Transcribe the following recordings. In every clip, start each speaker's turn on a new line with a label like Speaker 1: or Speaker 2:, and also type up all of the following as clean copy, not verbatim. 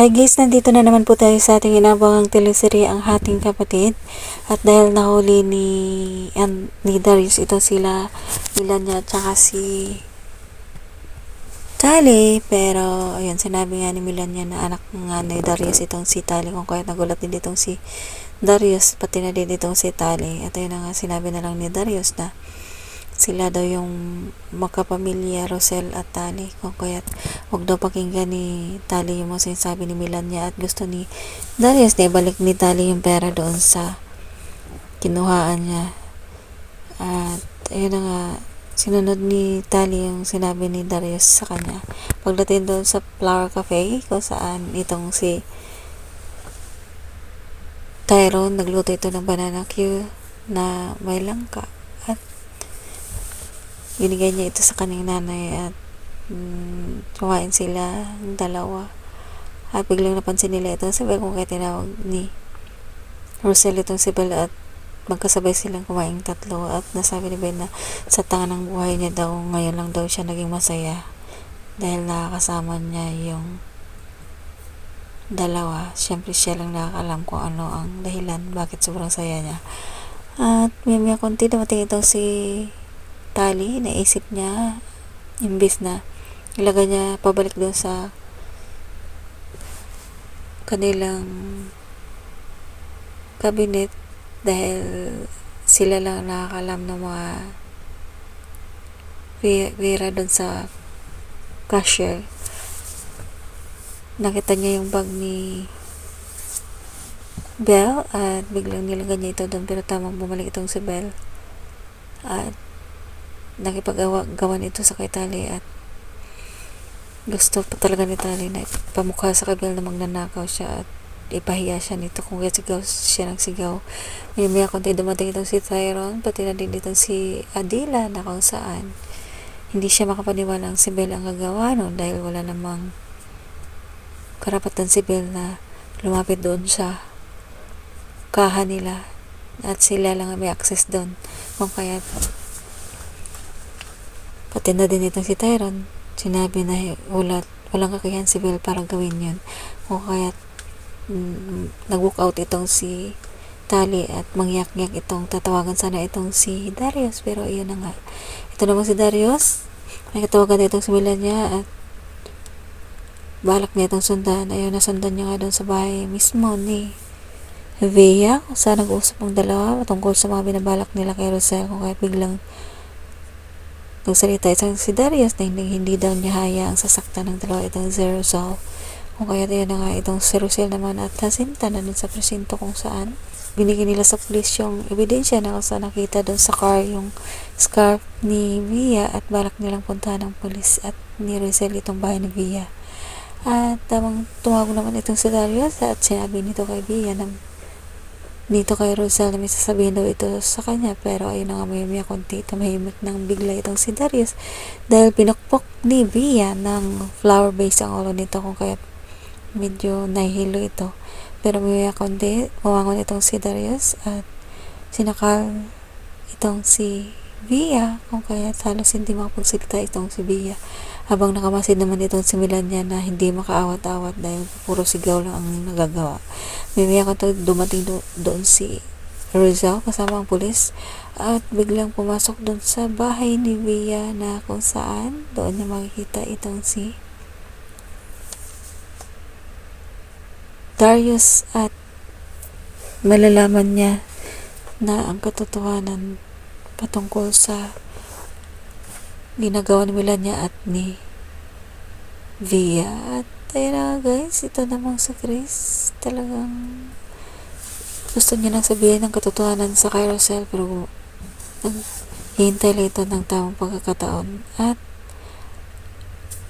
Speaker 1: Hi guys, nandito na naman po tayo sa ating inabangang teleserye Ang Hating Kapatid. At dahil nahuli ni Darius ito sila Milanya at saka si Tali. Pero ayun, sinabi nga ni Milanya na anak nga ni Darius itong si Tali. Kung kaya nagulat din itong si Darius, pati na din itong si Tali. At ayun na nga, sinabi na lang ni Darius na sila daw yung magkapamilya, Rosel at Tali. Kung kaya't huwag daw pakinggan ni Tali yung mga sinasabi ni Milanya at gusto ni Darius na ibalik ni Tali yung pera doon sa kinuhaan niya. At ayun na nga, sinunod ni Tali yung sinabi ni Darius sa kanya. Pagdating doon sa Flower Cafe, kung saan itong si Tyrone, nagluto ito ng banana Q na may langka. At binigay niya ito sa kanyang nanay at kumain sila ng dalawa. At biglang napansin nila itong si Belle kung kaya tinawag ni Rosel itong si Belle at magkasabay silang kumain tatlo. At nasabi ni Belle na sa tanga ng buhay niya daw, ngayon lang daw siya naging masaya dahil nakakasama niya yung dalawa. Siyempre siya lang nakakalam kung ano ang dahilan bakit sobrang saya niya. At may konti dumating itong si Tali, naisip niya imbis na ilagay niya pabalik doon sa kanilang cabinet dahil sila lang nakakalam ng mga pera doon sa cashier. Nakita niya yung bag ni Belle at biglang nilagay niya ito doon, pero tamang bumalik itong si Belle at nakipag-gawan ito sa kay Tali at gusto pa talaga ni Tali na pamukha sa Belle na magnanakaw siya at ipahiya siya nito kung kaya sigaw siya ng sigaw. May konti dumating itong si Tyrone, pati na din itong si Adila na kung saan hindi siya makapaniwala ang si Belle ang gagawa no, dahil wala namang karapatan si Belle na lumapit doon sa kaha nila at sila lang may access doon. Kung kaya pati na din itong si Tyrone, sinabi na walang kakayahan si Belle para gawin yun. Kung kaya nag-walk out itong si Tali at mangyak-ngyak itong tatawagan sana itong si Darius, pero iyon na nga, ito naman si Darius, may katawagan itong si Milanya at balak niya itong sundan. Ayun, nasundan niya nga doon sa bahay mismo ni Vea kung saan nag-uusap ang dalawa tungkol sa mga binabalak nila kay Rosel. Kung kaya biglang nagsalita isang si Darius na hindi daw niya hayaang sasaktan ng dalawa itong si Rosel. Kung kaya tayo na nga itong si Rosel naman at Jacinta na dun sa presinto kung saan binigyan nila sa pulis yung ebidensya na kung saan nakita dun sa car yung scarf ni Via at balak nilang puntahan ng pulis at ni Rosel itong bahay ni Via. At tamang tumawag naman itong si Darius at sinabi nito kay Via na dito kay Rosel na may sasabihin daw ito sa kanya, pero ayun na nga, may konti tumahimik nang bigla itong si Darius dahil pinukpok ni Via ng flower base ang ulo nito, kung kaya medyo nahihilo ito. Pero may konti umangon itong si Darius at sinakal itong si Via, kung kaya halos hindi makapagsalita itong si Via, habang nakamasid naman itong si Milanya na hindi makaawat-awat dahil puro sigaw lang ang nagagawa. May konti dumating doon si Rizal kasama ang pulis at biglang pumasok doon sa bahay ni Via na kung saan doon niya makikita itong si Darius at malalaman niya na ang katotohanan patungkol sa ginagawa ni Milanya at ni Via. At ayun na guys, ito namang si Chris talagang gusto niya nang sabihin ng katotohanan sa kay Rosel, pero hihintay lang ito ng tamang pagkakataon. At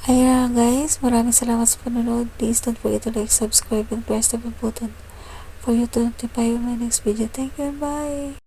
Speaker 1: ayun na guys, maraming salamat sa panonood. Please don't forget to like, subscribe and press the bell button for you to notify my next video. Thank you and bye!